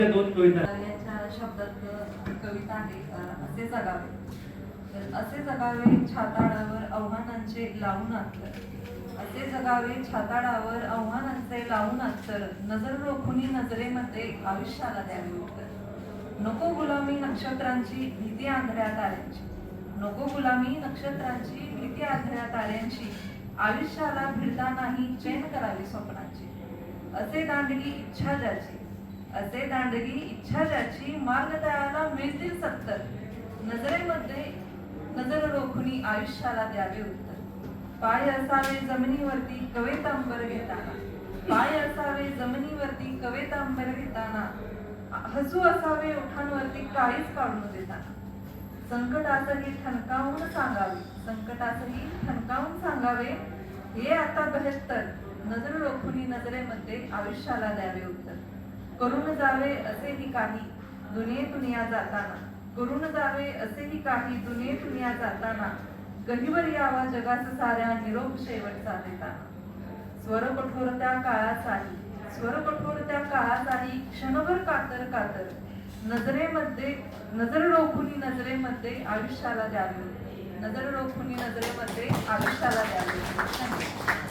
दोन कविता याच्या शब्दात कविता आहे असे जगावे. तर असे जगावे छाताडावर आव्हानांचे लावून अंतर. असे जगावे छाताडावर आव्हानांचे लावून अंतर. नजर रोखुनी नजरेमध्ये आयुष्याला द्यावे उत्तर. नको गुलामी नक्षत्रांची भीती आंधळ्या ताऱ्यांची. नको गुलामी नक्षत्रांची भीती आंधळ्या ताऱ्यांची. आयुष्याला भिडता नाही चैन करावी स्वप्नांची. असे दांडगी इच्छा ज्याची. असे दांडगी इच्छा ज्याची. मार्ग तयाला मिळतील सत्तर. नजरेमध्ये नजर रोखुनी आयुष्याला द्यावे उत्तर. पाय असावे जमिनीवरती कवेतांबर घेताना. पाय असावे जमिनीवरती कवेतांबर घेताना. हसू असावे ओठांवरती काळीच काढून देताना. संकटासही ठणकावून सांगावे. संकटासही ठणकावून सांगावे हे आता बहेत्तर. नजर रोखुनी नजरेमध्ये आयुष्याला द्यावे उत्तर. करून जावे असेही काही दुनियेतून या जाताना. करून जावे असेही काही दुनियेतून या जाताना. गहिवर यावा जगास साऱ्या निरोप शेवटचा देताना. स्वर कठोर त्या काळाचाही. स्वर कठोर त्या काळाचाही क्षणभर कातर कातर. नजरेमध्ये नजर रोखुनी नजरेमध्ये आयुष्याला द्यावे. नजर रोखुनी नजरेमध्ये आयुष्याला द्यावे.